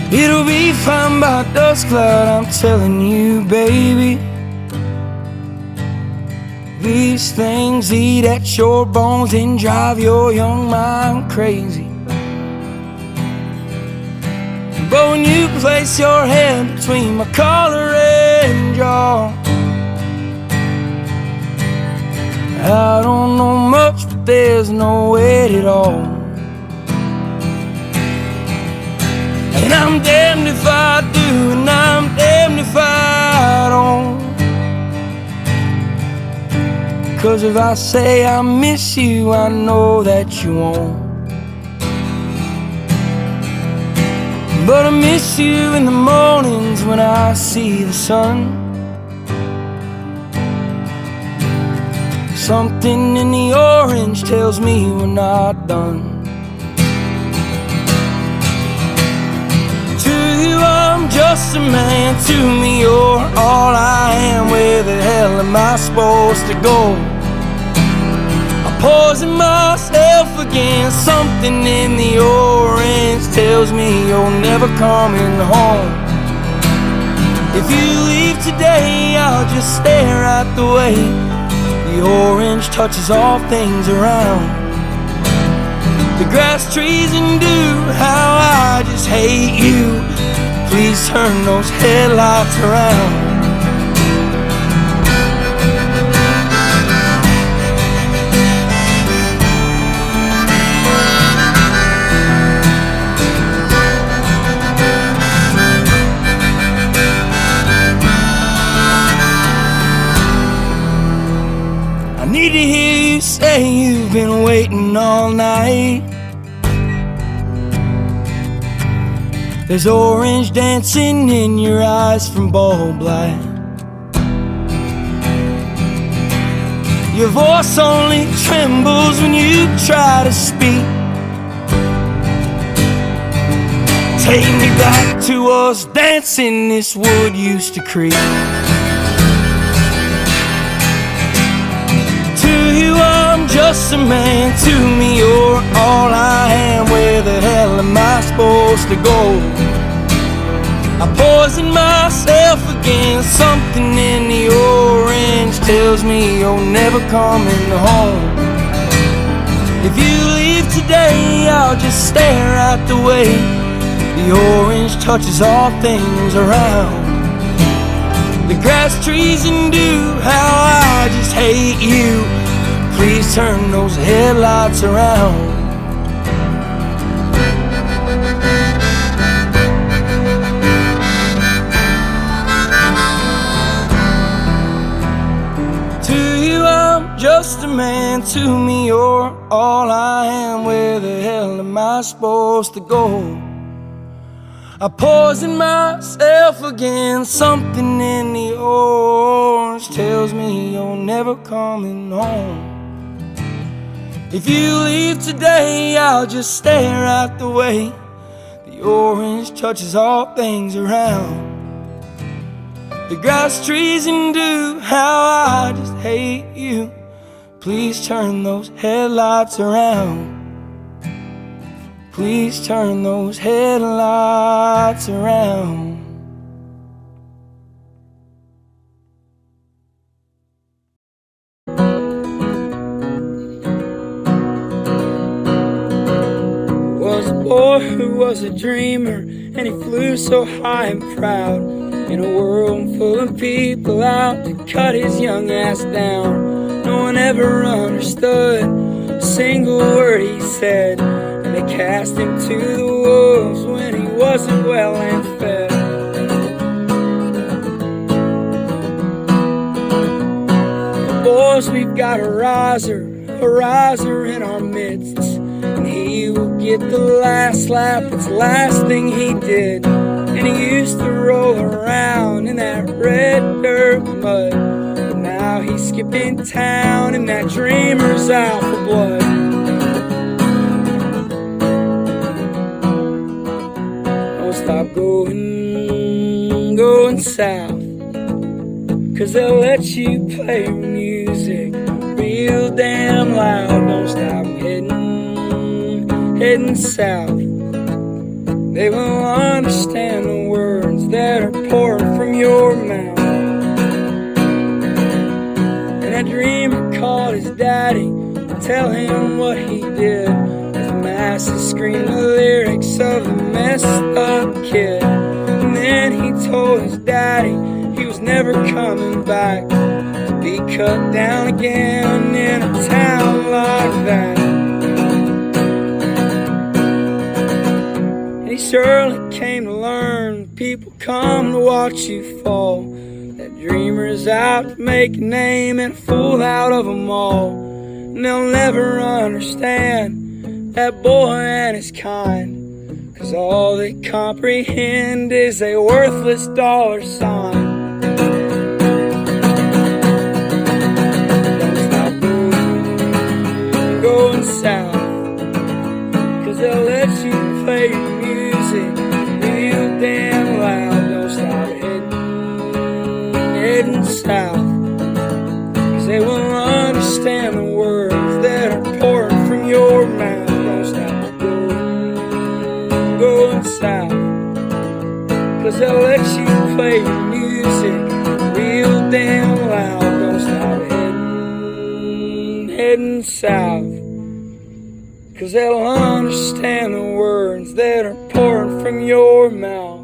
It'll be fine by dusk cloud, I'm telling you, baby. These things eat at your bones and drive your young mind crazy. But when you place your hand between my collar and jaw, I don't know much, but there's no weight at all. And I'm damned if I do, and I'm damned if I don't. 'Cause if I say I miss you, I know that you won't. But I miss you in the mornings when I see the sun. Something in the orange tells me we're not done. To you I'm just a man, to me you're all I am. Where the hell am I supposed to go? I'm poison myself again. Something in the orange tells me you're never coming home. If you leave today, I'll just stare at the way the orange touches all things around. The grass, trees, and dew, how I just hate you. Please turn those headlights around. I need to hear you say you've been waiting all night. There's orange dancing in your eyes from bulb light. Your voice only trembles when you try to speak. Take me back to us dancing this wood used to creep. Just a man, to me you're all I am. Where the hell am I supposed to go? I poison myself again. Something in the orange tells me you're never coming home. If you leave today, I'll just stare at the way the orange touches all things around. The grass, trees, and dew, how I just hate you. Please turn those headlights around. To you I'm just a man, to me you're all I am. Where the hell am I supposed to go? I poison myself again. Something in the orange tells me you're never coming home. If you leave today, I'll just stare at the way the orange touches all things around. The grass, trees, and dew, how I just hate you. Please turn those headlights around. Please turn those headlights around. Boy who was a dreamer, and he flew so high and proud, in a world full of people out to cut his young ass down. No one ever understood a single word he said, and they cast him to the wolves when he wasn't well and fed. Boys, we've got a riser in our midst, and he will get the last laugh, it's the last thing he did. And he used to roll around in that red dirt mud, but now he's skipping town and that dreamer's out for blood. Don't stop going south, 'cause they'll let you play your music real damn loud. Don't stop heading south. they will understand the words that are pouring from your mouth. And that dreamer called his daddy to tell him what he did, as masses screamed the lyrics of the messed up kid. And then he told his daddy he was never coming back, to be cut down again in a town like that. And he surely came to learn people come to watch you fall. That dreamer's out to make a name and a fool out of them all. And they'll never understand that boy and his kind, 'cause all they comprehend is a worthless dollar sign. Don't stop going south, 'cause they'll let you play your music real damn loud. Don't stop heading south, 'cause they will understand the words that are pouring from your mouth. Don't stop going south, 'cause they'll let you play your music real damn loud. Don't stop heading south, 'cause they'll understand the words that are pouring from your mouth.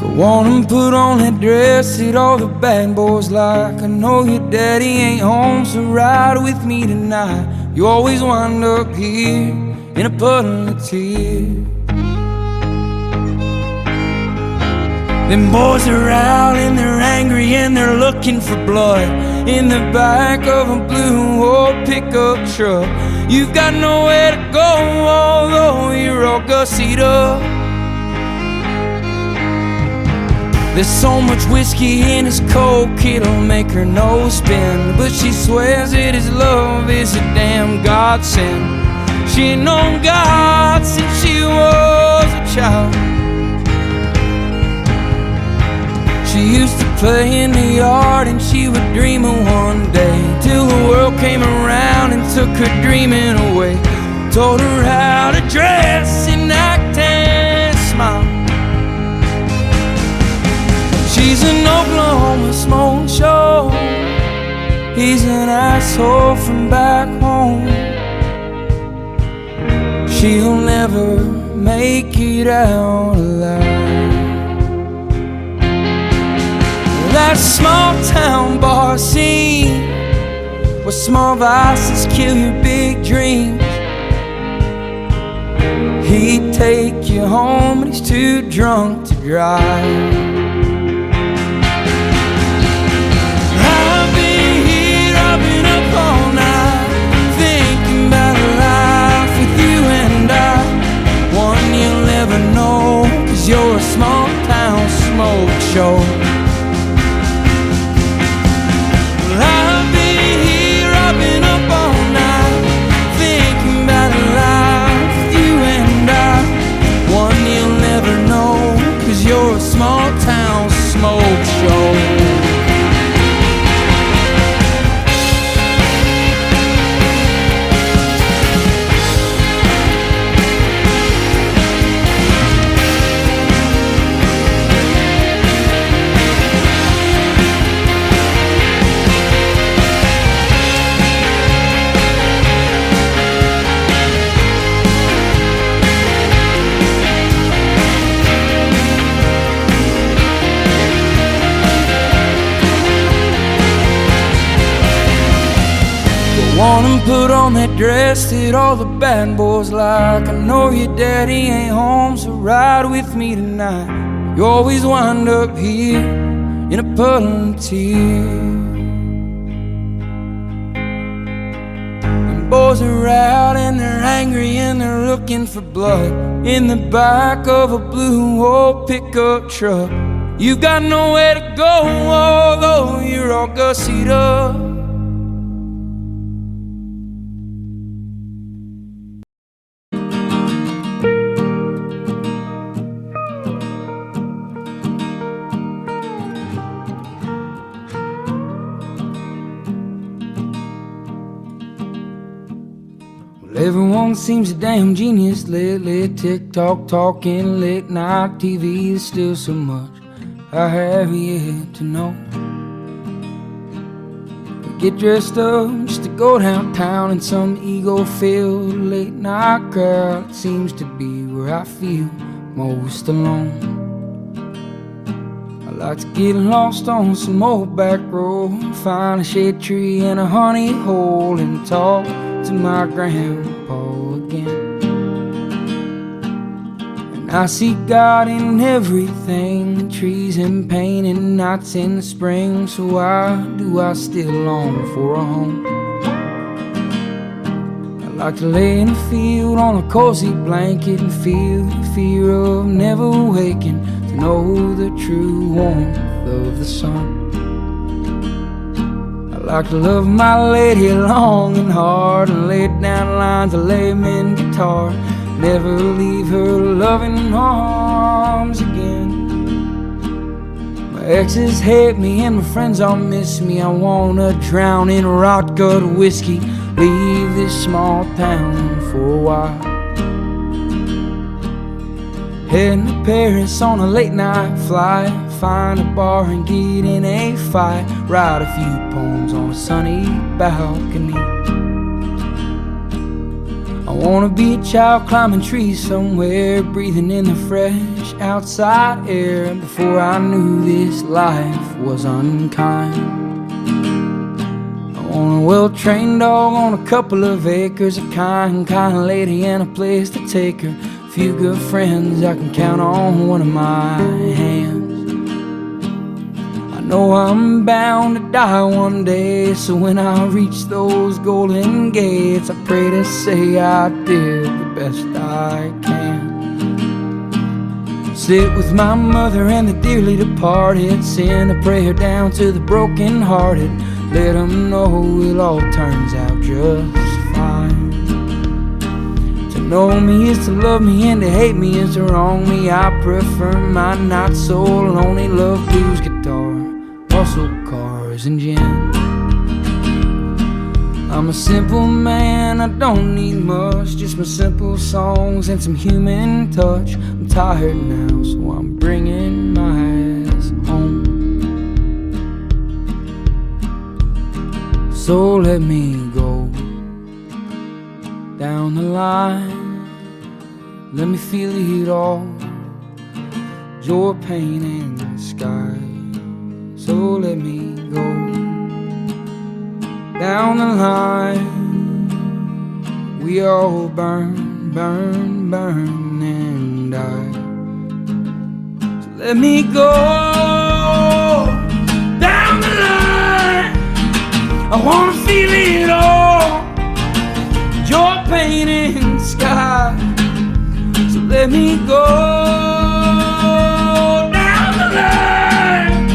Go on and put on that dress that all the bad boys like. I know your daddy ain't home, so ride with me tonight. You always wind up here in a puddle of tears. Them boys are out and they're angry and they're looking for blood in the back of a blue old pickup truck. You've got nowhere to go, although you're all gussied up. There's so much whiskey in his coke, it'll make her nose spin. But she swears that his love is a damn godsend. She ain't known God since she was a child. She used to play in the yard and she would dream of one day, till the world came around and took her dreaming away. Told her how to dress and act and smile. She's an Oklahoma smoke show, he's an asshole from back home. She'll never make it out alive. That small town bar scene, where small vices kill your big dreams. He'd take you home, but he's too drunk to drive. I've been up all night, thinking about a life with you and I. One you'll never know, 'cause you're a small town smoke show. Well, I've been up all night, thinking about a life with you and I. One you'll never know, 'cause you're a small town smoke show. On and put on that dress that all the bad boys like. I know your daddy ain't home, so ride with me tonight. You always wind up here in a puddle of tears. And boys are out and they're angry and they're looking for blood in the back of a blue old pickup truck. You've got nowhere to go, although you're all gussied up. Everyone seems a damn genius lately. TikTok talking, late night TV. There's still so much I have yet to know. Get dressed up just to go downtown in some ego-filled late night crowd. It seems to be where I feel most alone. I like to get lost on some old back road, find a shade tree and a honey hole, and talk to my grandpa again. And I see God in everything, trees in pain and nights in the spring. So why do I still long for a home? I like to lay in a field on a cozy blanket and feel the fear of never waking, to know the true warmth of the sun. I like to love my lady long and hard, and lay down lines of layman guitar, never leave her loving arms again. My exes hate me and my friends all miss me. I wanna drown in rot gut whiskey, leave this small town for a while. Heading to Paris on a late night flight, find a bar and get in a fight, write a few poems on a sunny balcony. I wanna be a child climbing trees somewhere, breathing in the fresh outside air, before I knew this life was unkind. I want a well-trained dog on a couple of acres, a kind lady and a place to take her, a few good friends I can count on one of my hands. I know I'm bound to die one day, so when I reach those golden gates, I pray to say I did the best I can. Sit with my mother and the dearly departed, send a prayer down to the broken hearted, let them know it all turns out just fine. To know me is to love me, and to hate me is to wrong me. I prefer my not so lonely love blues guitar, muscle cars and gin. I'm a simple man, I don't need much, just my simple songs and some human touch. I'm tired now, so I'm bringing my ass home. So let me go down the line, let me feel it all, joy, pain, and sky. So let me go down the line, we all burn, burn, burn and die. So let me go down the line, I wanna feel it all, joy, pain and sky. So let me go down the line,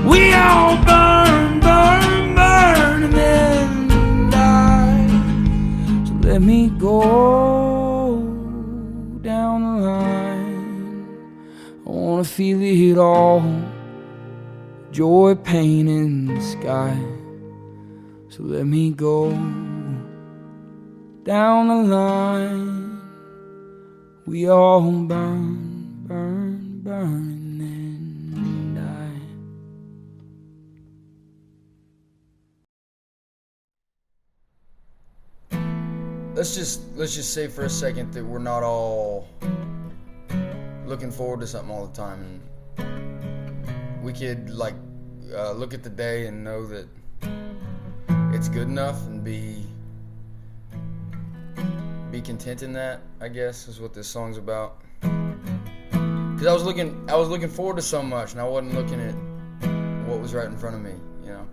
we all burn, burn, burn and then die. So let me go down the line, I wanna feel it all, joy, pain and sky. So let me go down the line, we all burn, burn, burn and then die. Let's just say for a second that we're not all looking forward to something all the time, and we could look at the day and know that it's good enough and be content in that, I guess, is what this song's about. Because I was looking forward to so much, and I wasn't looking at what was right in front of me, you know.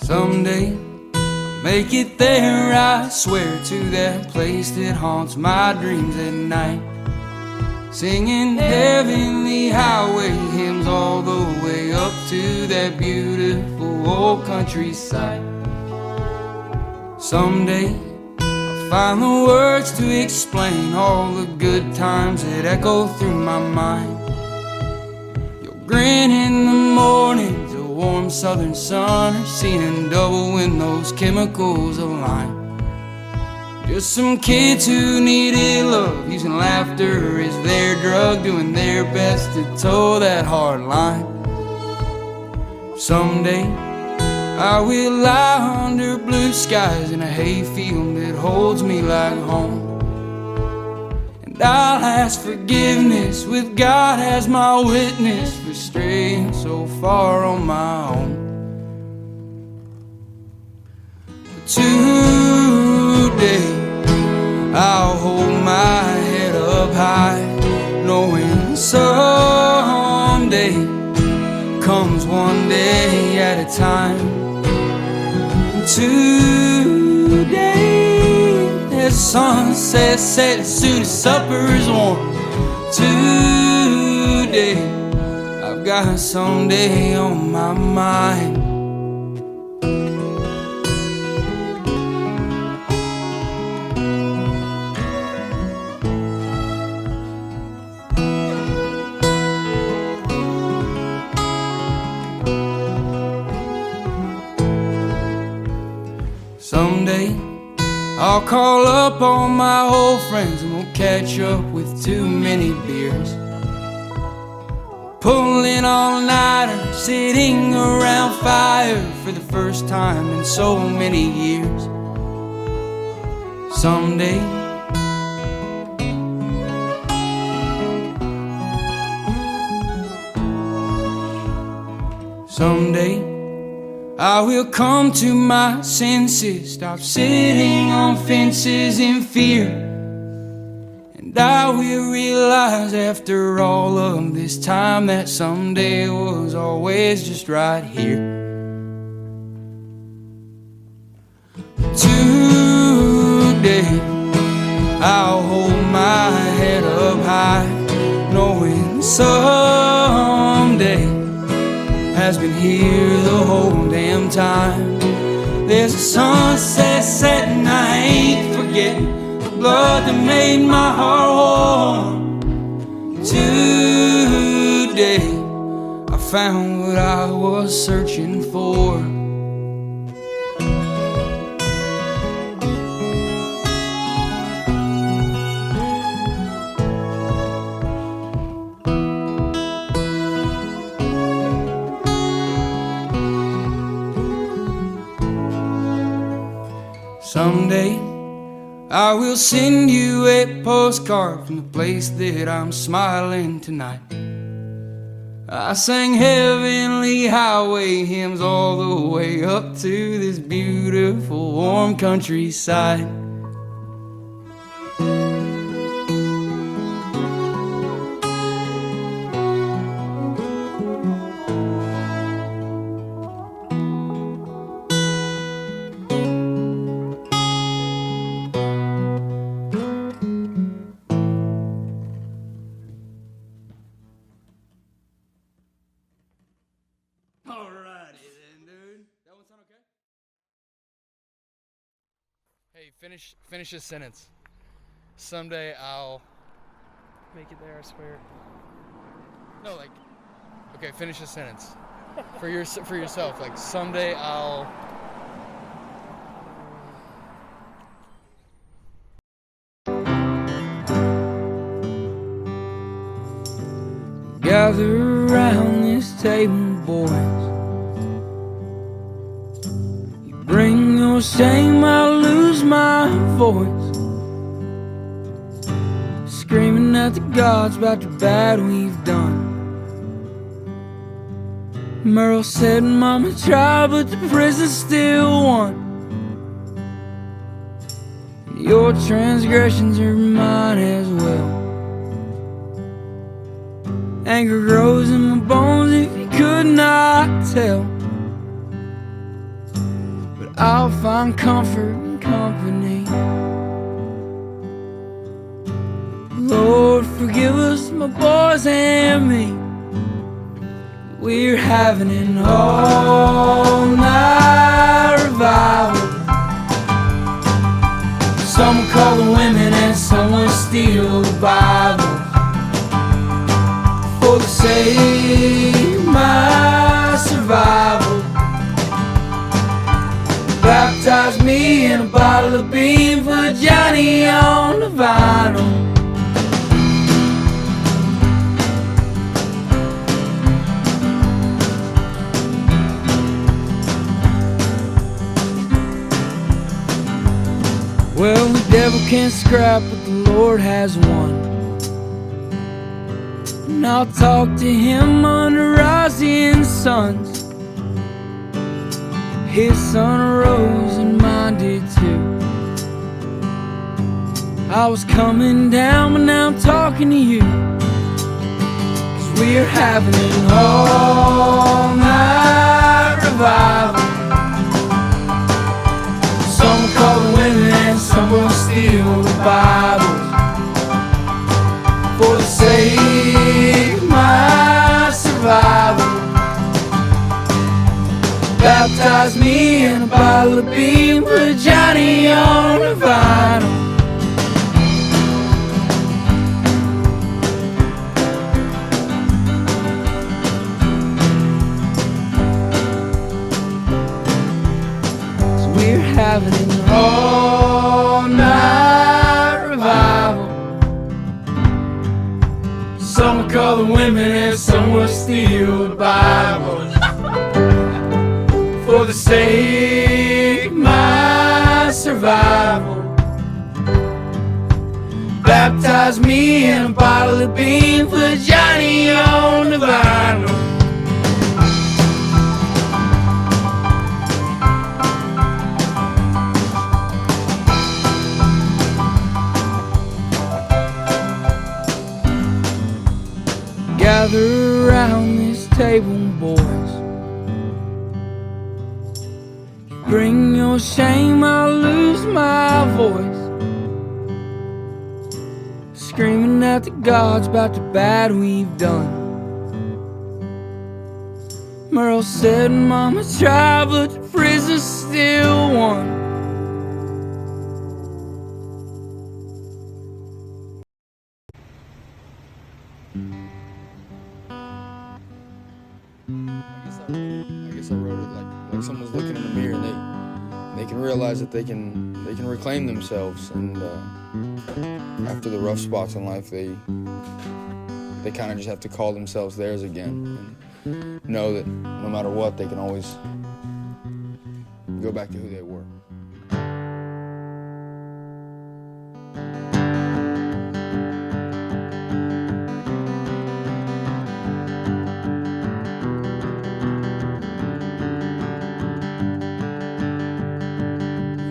Someday make it there, I swear, to that place that haunts my dreams at night. Singing heavenly highway hymns all the way up to that beautiful old countryside. Someday I'll find the words to explain all the good times that echo through my mind. You'll grin in the mornings, a warm southern sun, or seeing double when those chemicals align. Just some kids who needed love, using laughter as their drug, doing their best to toe that hard line. Someday I will lie under blue skies in a hayfield that holds me like home, and I'll ask forgiveness with God as my witness for straying so far on my own. But today I'll hold my head up high, knowing someday comes one day at a time. And today, as sunset sets as soon as supper is warm, today I've got someday on my mind. Someday I'll call up all my old friends and we'll catch up with too many beers, pulling all-nighters, sitting around fire for the first time in so many years. Someday I will come to my senses, stop sitting on fences in fear, and I will realize after all of this time that someday was always just right here. Today I'll hold my head up high, knowing someday has been here the whole damn time. There's a sunset setting, I ain't forgetting the blood that made my heart warm. Today I found what I was searching for. Someday I will send you a postcard from the place that I'm smiling tonight. I sang heavenly highway hymns all the way up to this beautiful warm countryside. Alrighty then, dude. That one sound okay? Hey, finish this sentence. Someday I'll Make it there, I swear. no like okay, finish this sentence for yourself. Like someday I'll Gather around this table, boys. You bring your shame, I'll lose my voice, screaming at the gods about the bad we've done. Merle said Mama tried, but the prison still won. Your transgressions are mine as well. Anger grows in my bones if you could not tell. But I'll find comfort in company. Lord, forgive us, my boys and me. We're having an all-night revival. Some will call the women and some will steal the Bible. For the sake of my survival, baptize me in a bottle of bean for Johnny on the vinyl. Well, the devil can't scrap what the Lord has won, and I'll talk to him under rising suns. His sun rose and mine did too. I was coming down, but now I'm talking to you, 'cause we're having an all-night revival. Some will call the women and some will steal the Bibles. For the sake of my survival, baptize me in a bottle of bean, put Johnny on the vinyl. So we're having an all-night revival. Some will call the women and some will steal the Bible. For the sake of my survival, baptize me in a bottle of bean, put Johnny on the vinyl. Gather around this table, boys. Bring your shame, I'll lose my voice. Screaming at the gods about the bad we've done. Merle said, Mama tried, but the prison still won. I guess I wrote it like someone's looking in the mirror and they can realize that they can reclaim themselves, and after the rough spots in life, they kind of just have to call themselves theirs again and know that no matter what, they can always go back to who they were.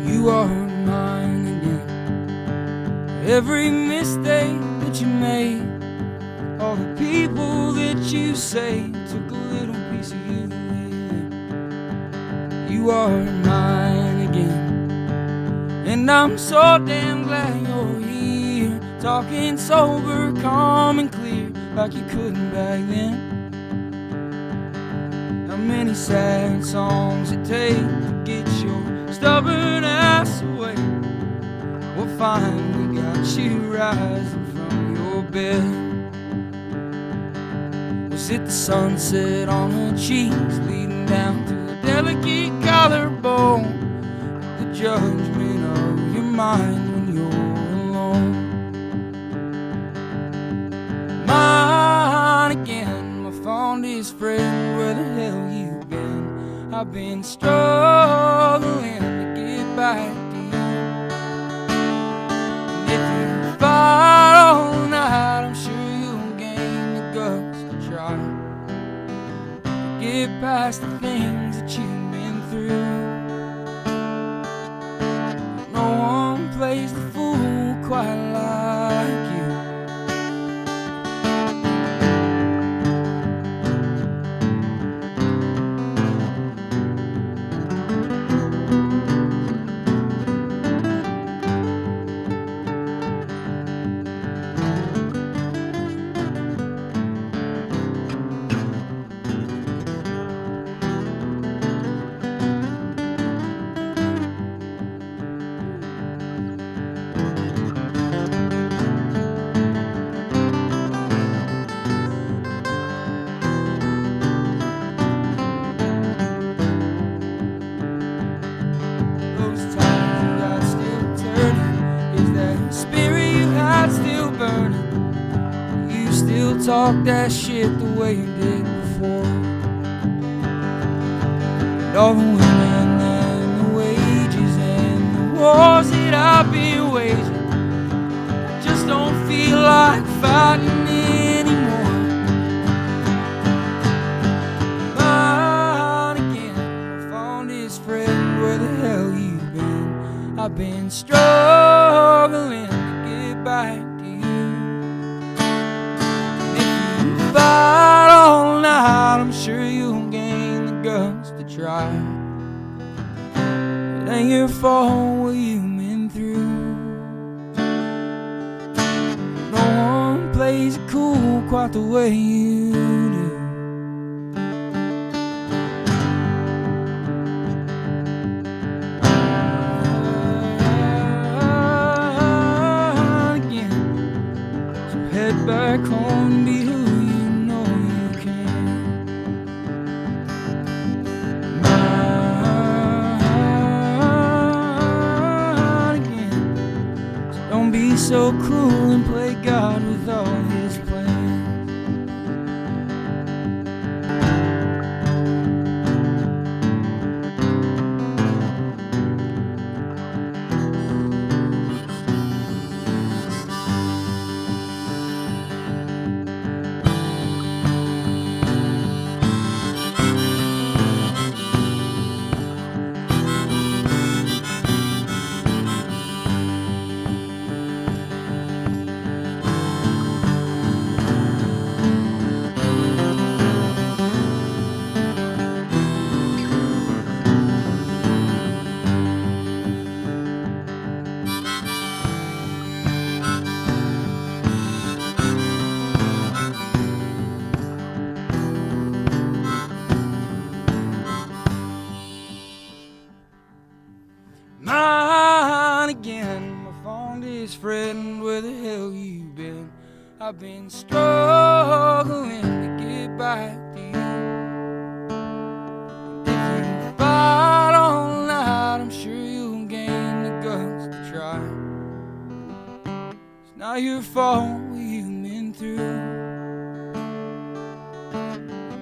You are mine again. Every mistake that you made, all the people that you saved, took a little piece of you with them. You are mine again, and I'm so damn glad you're here, talking sober, calm and clear, like you couldn't back then. How many sad songs it takes to get your stubborn ass away? Well, finally got you rising from your bed. Was it the sunset on her cheeks, leading down to a delicate collarbone? The judgment of your mind when you're alone. Mine again, my fondest friend, where the hell you been? I've been struggling to get back to you. And if you fight all night, I'm sure you'll gain the guts to try to get past the things that you've been through. No one plays the fool quite like you. talk that shit the way you did before. And all the women and the wages and the wars that I've been waging, just don't feel like fighting anymore. Mine again, my fondest friend, where the hell you been? I've been struggling to get back to you. And if you fight all night, I'm sure you'll gain the guts to try. It ain't your fault what you've been through. No one plays it cool quite the way you do. Head back home and be who you know you can. Mine again. So don't be so cruel and play God with all his plans. Mine again, my fondest friend, where the hell you been? I've been struggling to get back to you. If you fight all night, I'm sure you'll gain the guts to try. It's not your fault what you've been through.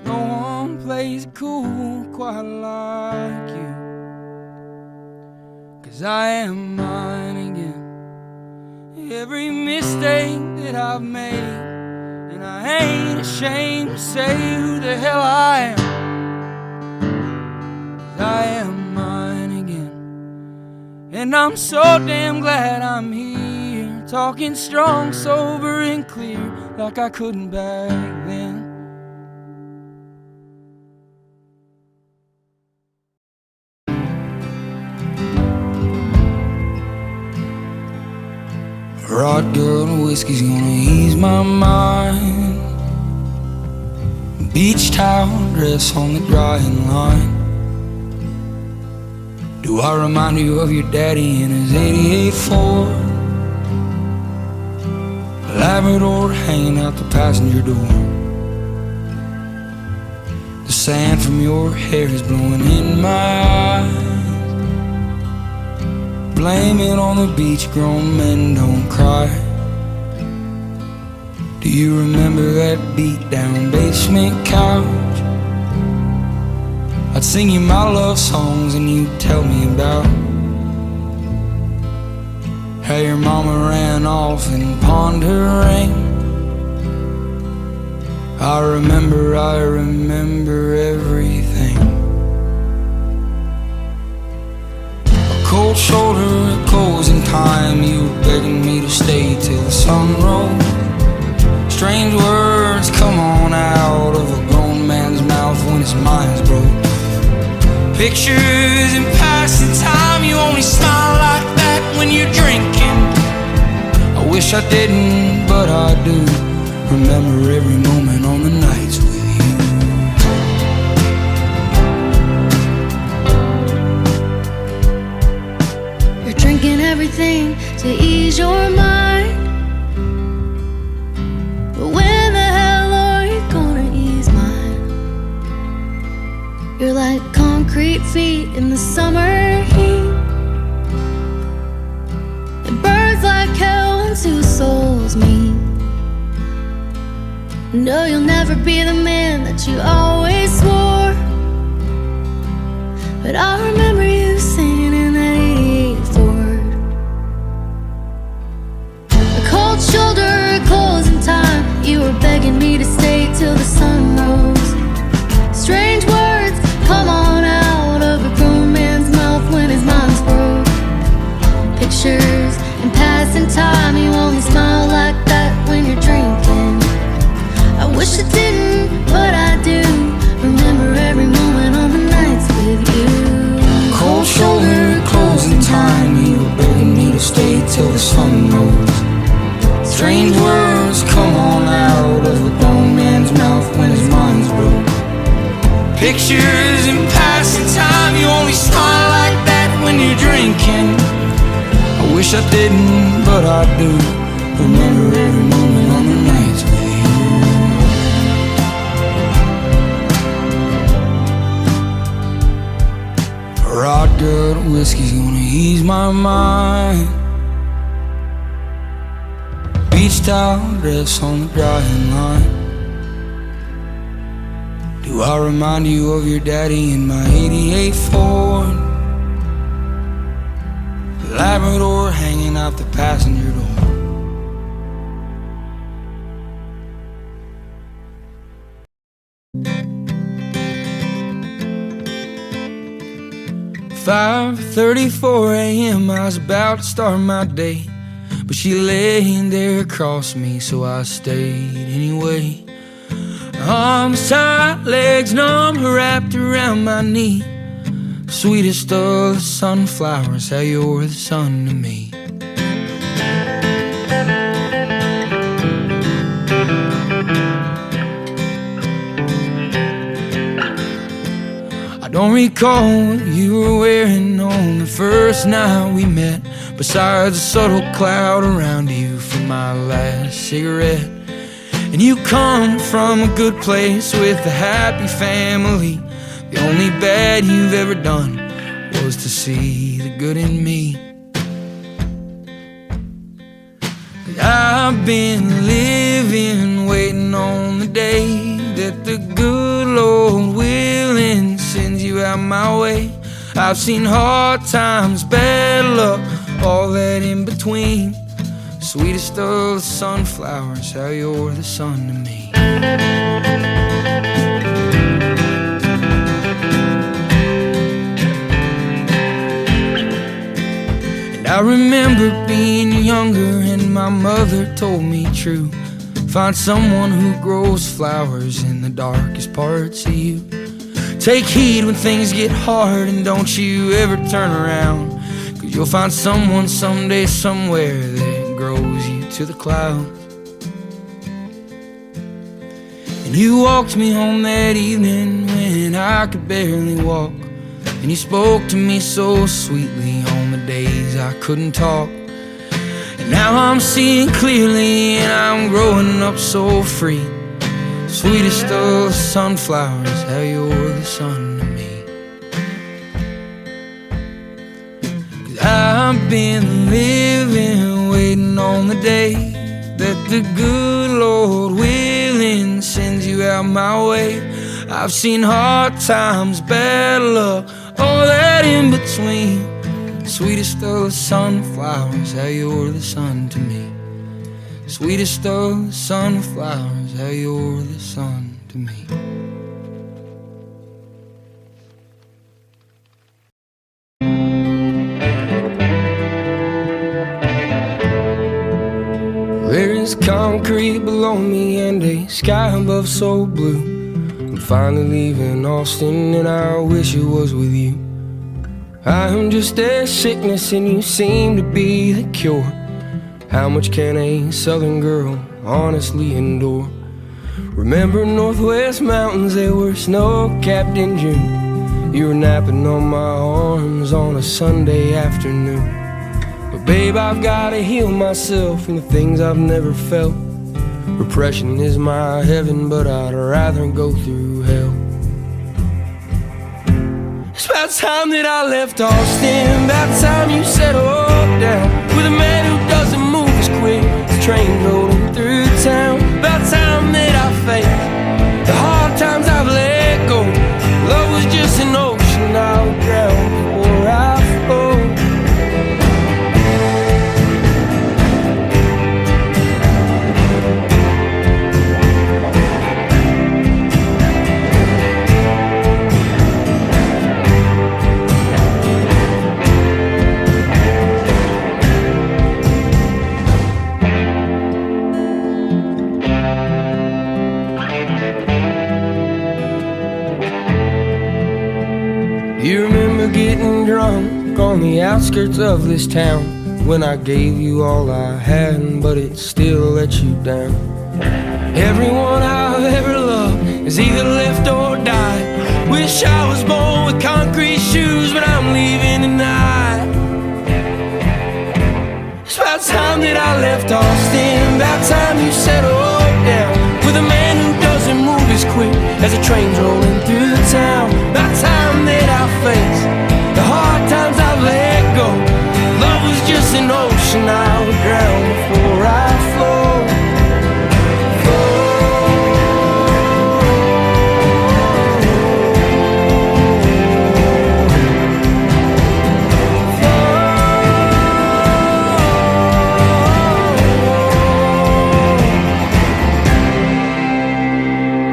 No one plays it cool quite like you. 'Cause I am mine again. Every mistake that I've made, and I ain't ashamed to say who the hell I am. 'Cause I am mine again. And I'm so damn glad I'm here, talking strong, sober and clear, like I couldn't back then. Rod girl and whiskey's gonna ease my mind. Beach towel dress on the drying line. Do I remind you of your daddy in his 88 Ford? Labrador hanging out the passenger door. The sand from your hair is blowing in my eyes. Blame it on the beach, grown men don't cry. Do you remember that beat down basement couch? I'd sing you my love songs and you'd tell me about how your mama ran off and pawned her ring. I remember everything. Cold shoulder, closing time. You were begging me to stay till the sun rose. Strange words come on out of a grown man's mouth when his mind's broke. Pictures in passing time. You only smile like that when you're drinking. I wish I didn't, but I do. Remember every moment on the nights with you. Drinking everything to ease your mind. But when the hell are you gonna ease mine? You're like concrete feet in the summer heat. It burns like hell when two souls meet. know you'll never be the man that you always swore, but I remember you singing in that 88 Ford. A cold shoulder, closing time. You were begging me to stay till the sun rose. Strange words come on out of a grown man's mouth when his mind's broke. Pictures and passing time. You only smile like that when you're drinking. I wish I didn't, but I do remember every moment on the nights with you. Cold shoulder, closing time. You were begging me to stay till the sun rose. Strange words come on out of a grown man's mouth when his mind's broke. Pictures and passing time. You only smile like that when you're drinking. I wish I didn't, but I do remember every moment on the nights with you. Rod good whiskey's gonna ease my mind. Beach towel dress on the drying line. Do I remind you of your daddy in my 88 Ford? Labrador hanging out the passenger door. 5:34 a.m. I was about to start my day, but she laying there across me, so I stayed anyway. Arms tight, legs numb, wrapped around my knee. Sweetest of the sunflowers, how you're the sun to me. I don't recall what you were wearing on the first night we met, besides a subtle cloud around you from my last cigarette. And you come from a good place with a happy family. The only bad you've ever done was to see the good in me. 'Cause I've been living, waiting on the day that the good Lord willing sends you out my way. I've seen hard times, bad luck, all that in between. Sweetest of the sunflowers, how you're the sun to me. And I remember being younger and my mother told me true. Find someone who grows flowers in the darkest parts of you. Take heed when things get hard and don't you ever turn around, 'cause you'll find someone someday somewhere that grows you to the clouds. And you walked me home that evening when I could barely walk, and you spoke to me so sweetly on the days I couldn't talk. And now I'm seeing clearly and I'm growing up so free. Sweetest of sunflowers, how you're the sun to me. 'Cause I've been living, waiting on the day that the good Lord willing sends you out my way. I've seen hard times, bad luck, all that in between. Sweetest of sunflowers, how you're the sun to me. Sweetest of sunflowers, how you're the sun to me. There is concrete below me and a sky above so blue. I'm finally leaving Austin and I wish it was with you. I am just a sickness and you seem to be the cure. How much can a southern girl honestly endure? Remember Northwest mountains, they were snow-capped in June. You were napping on my arms on a Sunday afternoon. But babe, I've gotta heal myself from the things I've never felt. Repression is my heaven, but I'd rather go through hell. It's about time that I left Austin, about time you settled down with a man who doesn't move as quick as train rolling through town. About time that I on the outskirts of this town when I gave you all I had, but it still let you down. Everyone I've ever loved has either left or died. Wish I was born with concrete shoes, but I'm leaving tonight. It's about time that I left Austin, about time you settled down with a man who doesn't move as quick as a train's rolling through the town. About time that I face the hard times I've let go. Love was just an ocean I would drown before I float.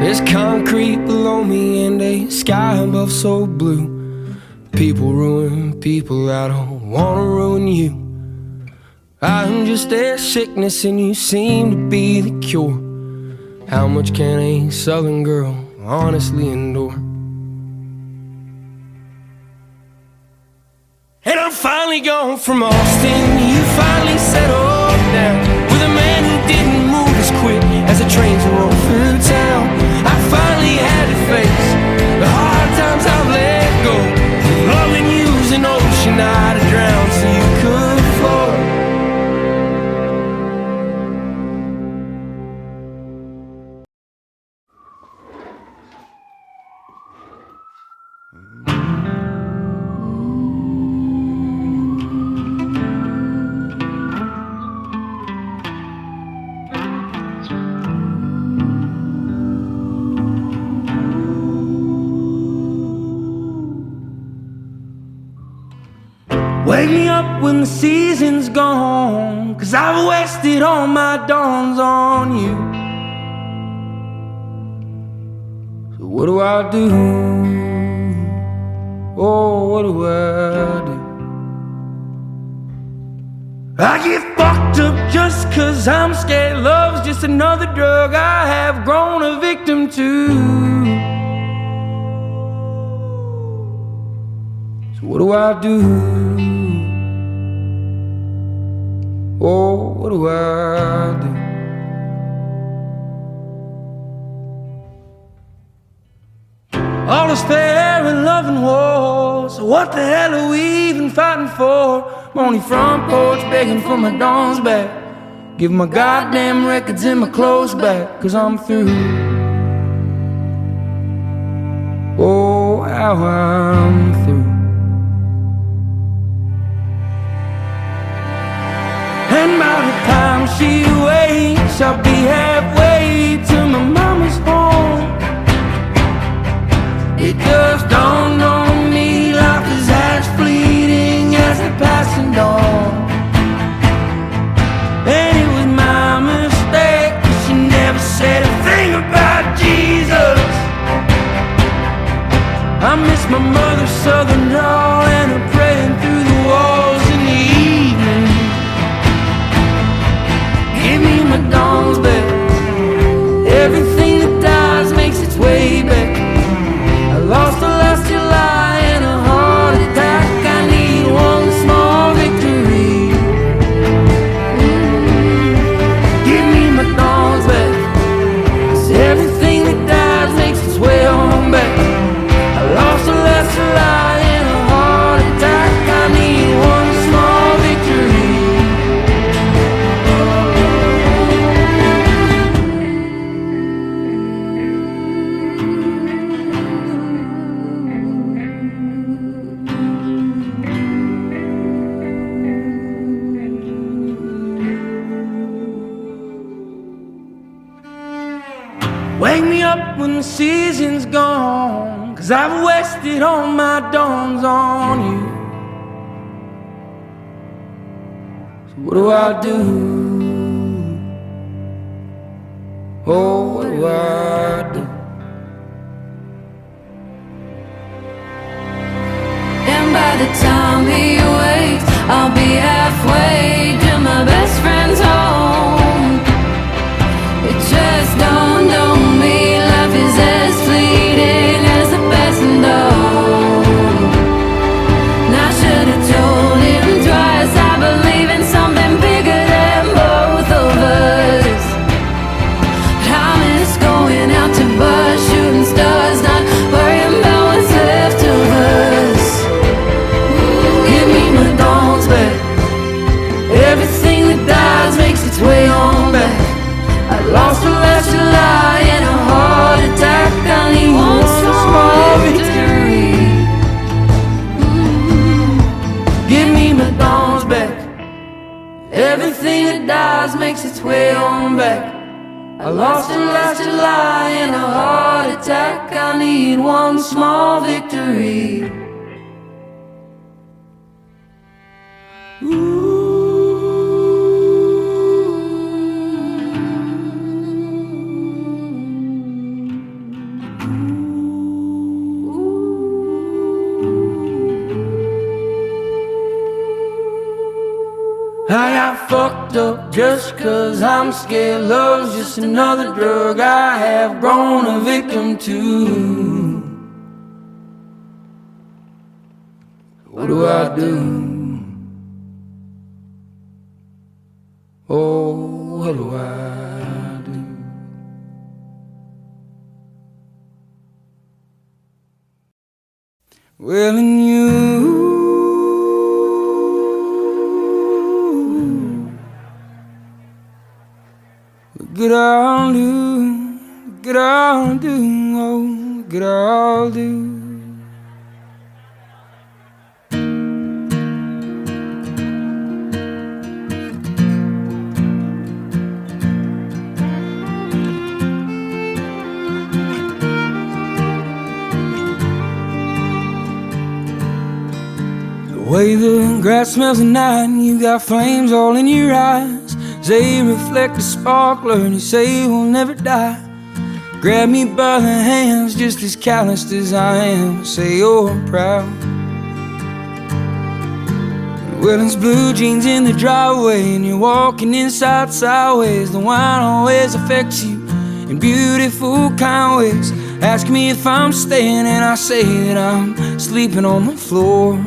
There's concrete below me and a sky above so blue. People ruin people, I don't wanna ruin you. I'm just their sickness and you seem to be the cure. How much can a southern girl honestly endure? And I'm finally gone from Austin, you finally settled down with a man who didn't move as quick as the trains roll through town. I finally had to face the hard times I've let go. Loving you's an ocean I'd drown so you could float. Wake me up when the season's gone, 'cause I've wasted all my dawns on you. So what do I do? Oh, what do I do? I get fucked up just 'cause I'm scared. Love's just another drug I have grown a victim to. So what do I do? Oh, what do I do? All is fair in love and war, so what the hell are we even fighting for? I'm on your front porch begging for my dawns back. Give my goddamn records and my clothes back, 'cause I'm through. Oh, how I'm through. And by the time she wakes, I'll be halfway to my mama's home. It just dawned on me life is as fleeting as the passing dawn. And it was my mistake, 'cause she never said a thing about Jesus. I miss my mother's southern drawl and her praying through the walls in the evening. Give me my dawns back. Everything that dies makes its way back. I lost her last July in a heart attack. I need one small victory. Give me my dawns back. 'Cause everything that dies makes its way on back. I lost her last July in a heart attack. I need one small victory. Wake me up when the season's gone, 'cause I've wasted all my dawns on you. So what do I do? Oh, what do I do? And by the time he wakes, I'll be halfway to my best friend's home. It just dawned on me, life is as fleeting as the passing dawn. And I should have told I lost him last July in a heart attack. I need one small victory. I got fucked up just 'cause I'm scared. Love's just another drug I have grown a victim to. What do I do? Oh, what do I do? Well, and look at all do, look at all do, oh, look at all do. The way the grass smells at night and you got flames all in your eyes. They reflect a sparkler and you say we'll never die. Grab me by the hands just as calloused as I am. Say you're proud. Well, it's blue jeans in the driveway and you're walking inside sideways. The wine always affects you in beautiful kind ways. Ask me if I'm staying and I say that I'm sleeping on the floor.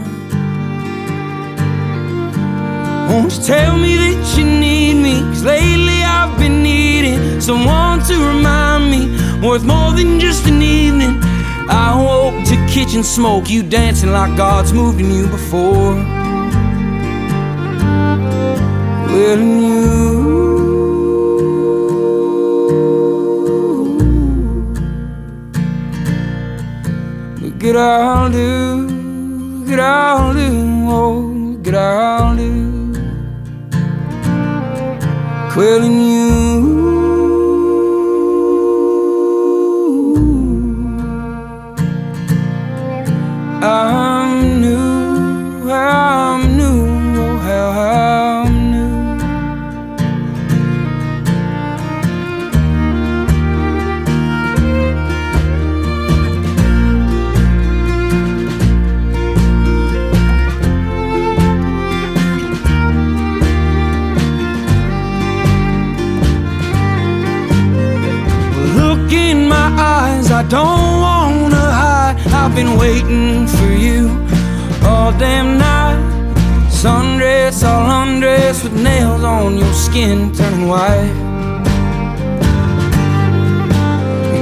Won't you tell me that you need me? 'Cause lately I've been needing someone to remind me, worth more than just an evening. I woke to kitchen smoke, you dancing like God's moved in you before. Well, and look at all do, look at all do, oh, look at all do. Well, and I'm new, oh, how I'm new. Look in my eyes, I don't wanna hide. I've been waiting for you all damn night. Sundress, all undressed with nails on your skin turning white.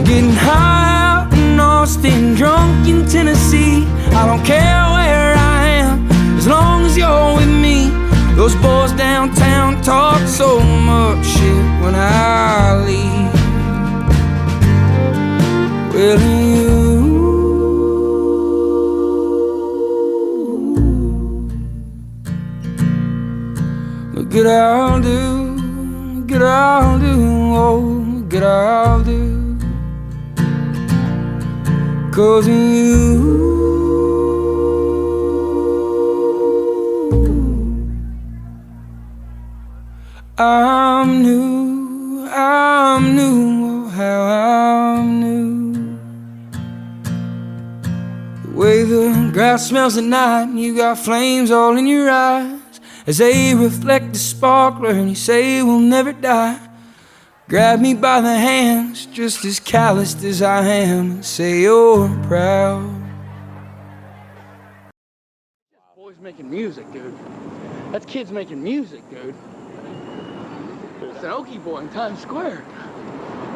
Getting high out in Austin, drunk in Tennessee. I don't care where I am, as long as you're with me. Those boys downtown talk so much shit when I leave. Well, look at all do, look at all do, oh, look at all do. 'Cause I'm new, oh, how I'm new. The way the grass smells at night and you got flames all in your eyes, as they reflect the sparkler and you say we'll never die. Grab me by the hands just as calloused as I am and say you're proud. Boys making music, dude. That's kids making music, dude. That's an Okie boy in Times Square.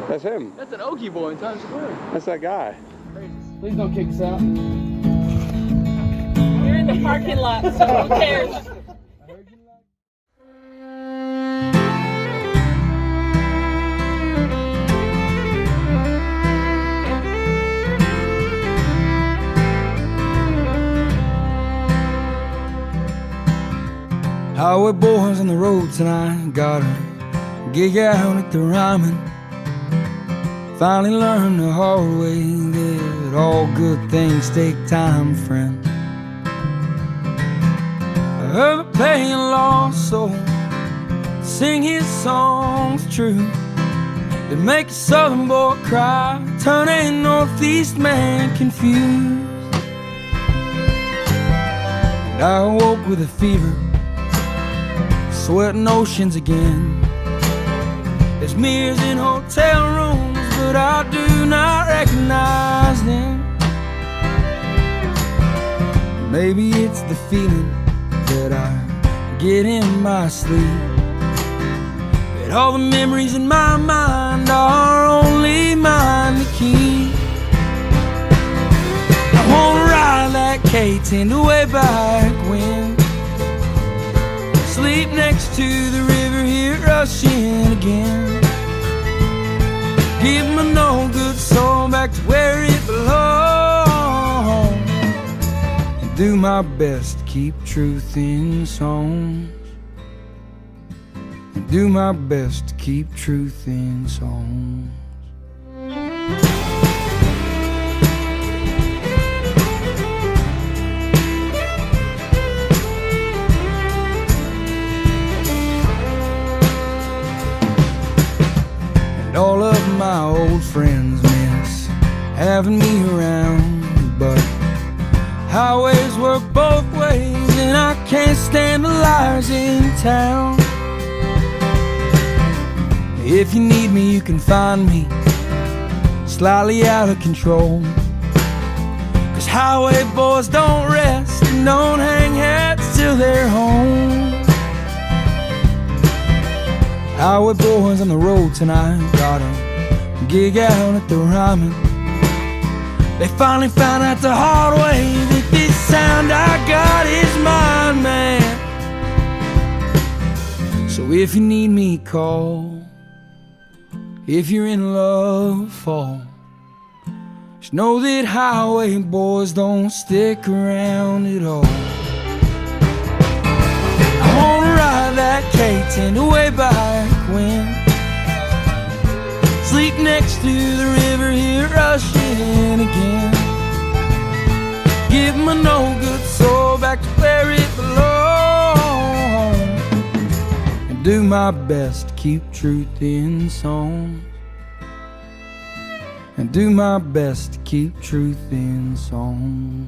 That's him. That's an Okie boy in Times Square. That's that guy. Crazy. Please don't kick us out. You're in the parking lot, so who cares? Highway boys on the road tonight, got a gig out at the Ryman. Finally learned the hard way that all good things take time, friend. I heard a paying lost soul sing his songs true. It make a southern boy cry, turn a northeast man confused. And I awoke with a fever, sweating oceans again. There's mirrors in hotel rooms, but I do not recognize them. Maybe it's the feeling that I get in my sleep, that all the memories in my mind are only mine to keep. I wanna ride that K-10 way back when, sleep next to the river, hear it rushing again. Give my no good soul back to where it belongs, and do my best to keep truth in songs, and do my best to keep truth in songs. And all of my old friends miss having me around, but highways work both ways, and I can't stand the liars in town. If you need me, you can find me slightly out of control, 'cause highway boys don't rest and don't hang hats till they're home. Highway boys on the road tonight, got a gig out at the Ryman. They finally found out the hard way that this sound I got is mine, man. So if you need me, call. If you're in love, fall. Just know that highway boys don't stick around at all. I wanna ride that K-10 way back when, sleep next to the river, hear it rushing again. Give my no good soul back to where it belongs, and do my best to keep truth in songs, and do my best to keep truth in songs.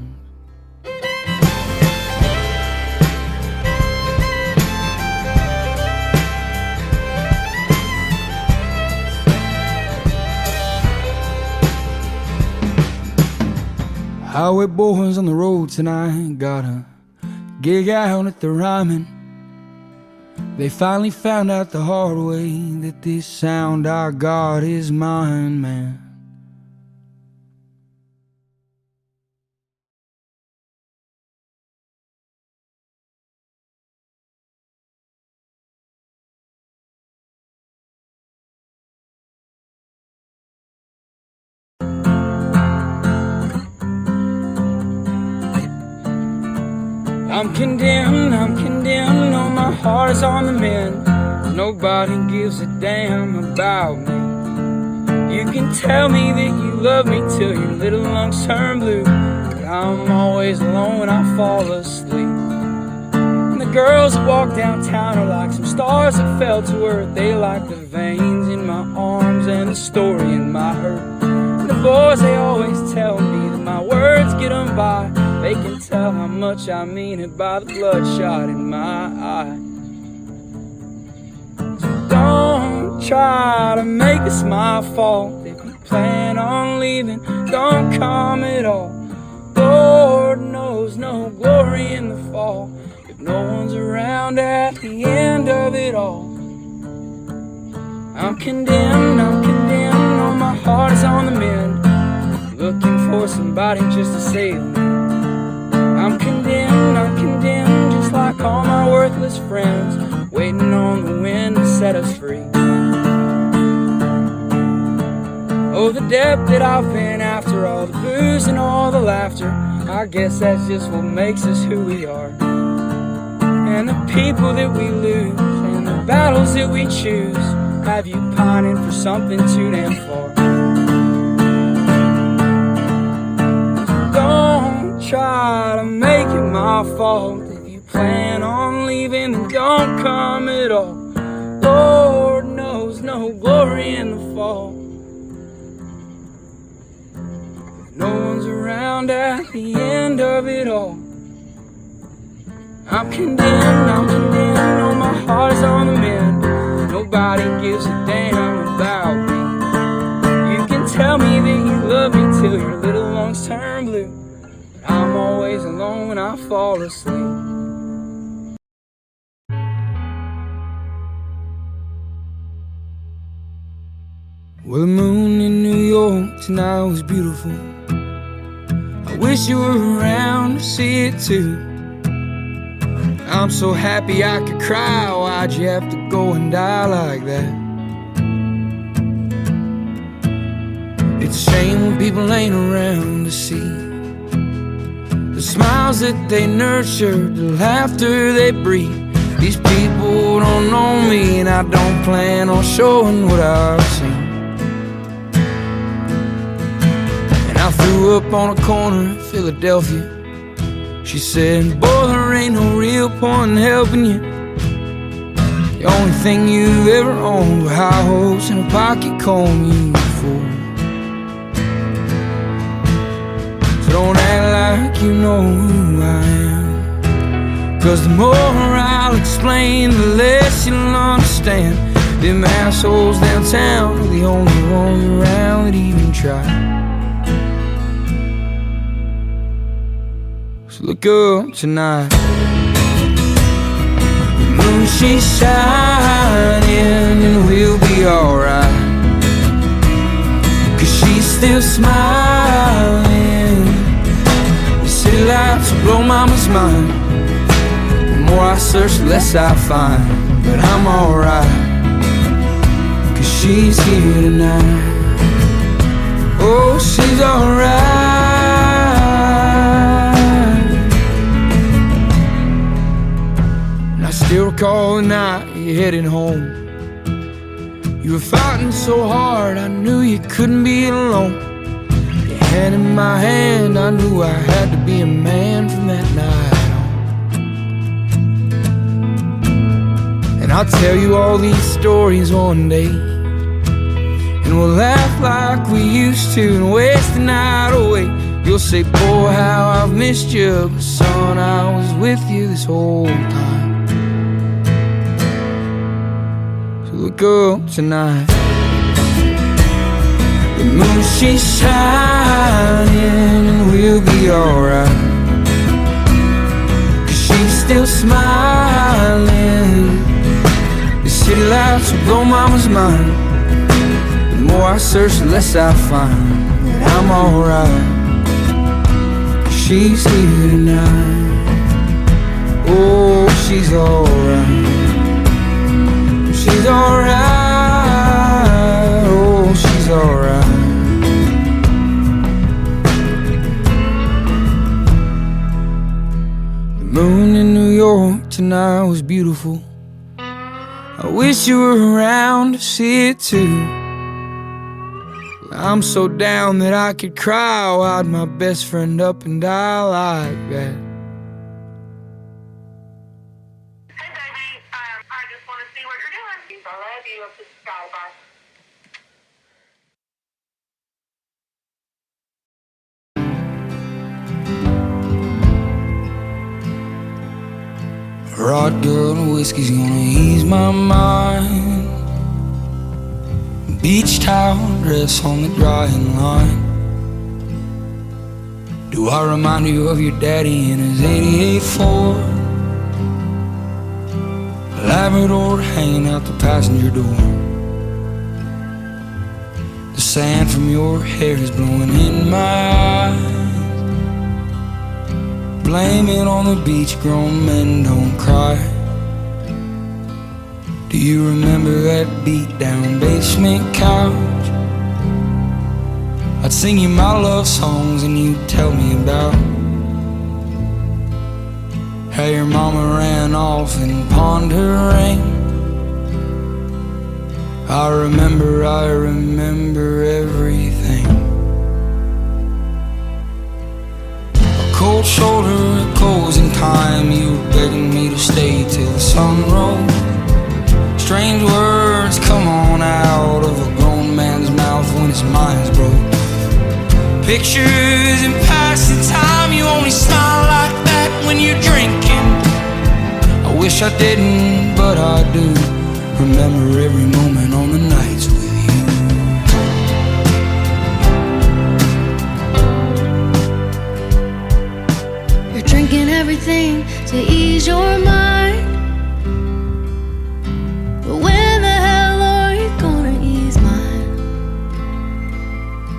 Highway boys on the road tonight, got a gig out at the Ryman. They finally found out the hard way that this sound I got is mine, man. I'm condemned, no, my heart is on the mend. Nobody gives a damn about me. You can tell me that you love me till your little lungs turn blue, but I'm always alone when I fall asleep. And the girls that walk downtown are like some stars that fell to earth. They like the veins in my arms and the story in my hurt. And the boys, they always tell me that my words get them by. They can tell how much I mean it by the bloodshot in my eye. So don't try to make this my fault. If you plan on leaving, don't come at all. Lord knows no glory in the fall if no one's around at the end of it all. I'm condemned, no, my heart is on the mend, looking for somebody just to save me. I'm condemned, just like all my worthless friends, waiting on the wind to set us free. Oh, the depth that I've been after, all the booze and all the laughter, I guess that's just what makes us who we are. And the people that we lose, and the battles that we choose, have you pining for something too damn far. try to make it my fault. If you plan on leaving, then don't come at all. Lord knows no glory in the fall. If no one's around at the end of it all, I'm condemned, no, my heart is on the mend. Nobody gives a damn about me. You can tell me that you love me till your little lungs turn blue, but I'm always alone when I fall asleep. Well, the moon in New York tonight was beautiful. I wish you were around to see it too. I'm so happy I could cry. Why'd you have to go and die like that? It's a shame when people ain't around to see the smiles that they nurture, the laughter they breathe. These people don't know me, and I don't plan on showing what I've seen. And I threw up on a corner in Philadelphia. She said, boy, there ain't no real point in helping you. The only thing you've ever owned were high hopes and a pocket comb, you fool. So don't act like you know who I am, 'cause the more I'll explain, the less you'll understand. Them assholes downtown are the only ones around that even try. Look up tonight. The moon, she's shining, and we'll be alright, 'cause she's still smiling. The city lights will blow mama's mind. The more I search, the less I find. But I'm alright, 'cause she's here tonight. Oh, she's alright. I still recall the night you headed home. You were fighting so hard, I knew you couldn't be alone. Your hand in my hand, I knew I had to be a man from that night on. And I'll tell you all these stories one day, and we'll laugh like we used to and waste the night away. You'll say, boy, how I've missed you, but son, I was with you this whole time. Look up tonight. The moon, she's shining, and we'll be alright, 'cause she's still smiling. The city lights will blow mama's mind. The more I search, the less I find. But I'm alright, 'cause she's here tonight. Oh, she's alright. She's alright, oh, she's alright. The moon in New York tonight was beautiful. I wish you were around to see it too. I'm so down that I could cry. Why'd my best friend up and die like that? Rod girl and whiskey's gonna ease my mind. Beach towel dress on the drying line. Do I remind you of your daddy in his 88 Ford? Labrador hanging out the passenger door. The sand from your hair is blowing in my eyes. Blame it on the beach, grown men don't cry. Do you remember that beat down basement couch? I'd sing you my love songs and you'd tell me about how your mama ran off and pawned her ring. I remember everything. A cold Pictures and passing time, you only smile like that when you're drinking. I wish I didn't, but I do. Remember every moment on the nights with you. You're drinking everything to ease your mind, but when the hell are you gonna ease mine?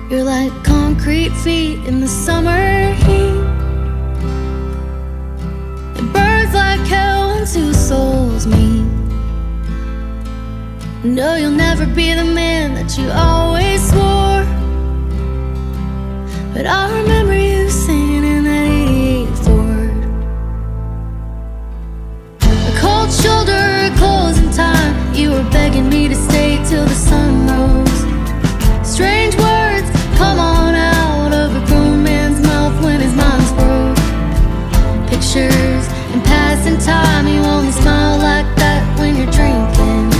You're like concrete feet in the summer heat. It burns like hell when two souls meet. No, you'll never be the man that you always swore, but I remember you singing in that 88 Ford. A cold shoulder, closing time. You were begging me to stay till the sun rose. Strange words come on out of a grown man's mouth when his mind's broke. Pictures and passing time, you only smile like that when you're drinking.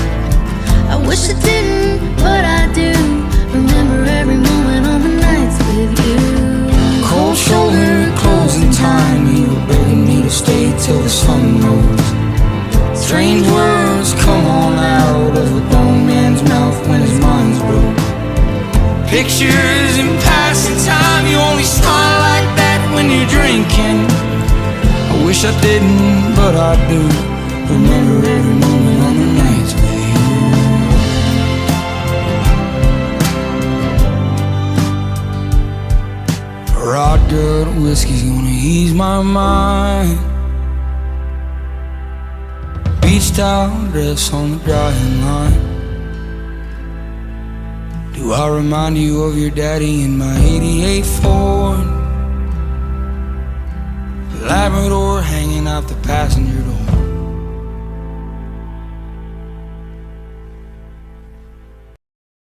I wish I didn't, but I do. Remember every moment on the nights with you. Cold shoulder, closing time. You were begging me to stay till the sun rose. Strange words come on out of a grown man's mouth when his mind's broke. Pictures and passing time, you only smile like that when you're drinking. I wish I didn't, but I do. Remember every moment on the nights with you. Rod good whiskey's gonna ease my mind. Beach towel dress on the drying line. Do I remind you of your daddy in my 88 Ford? Labrador hanging out the passenger door.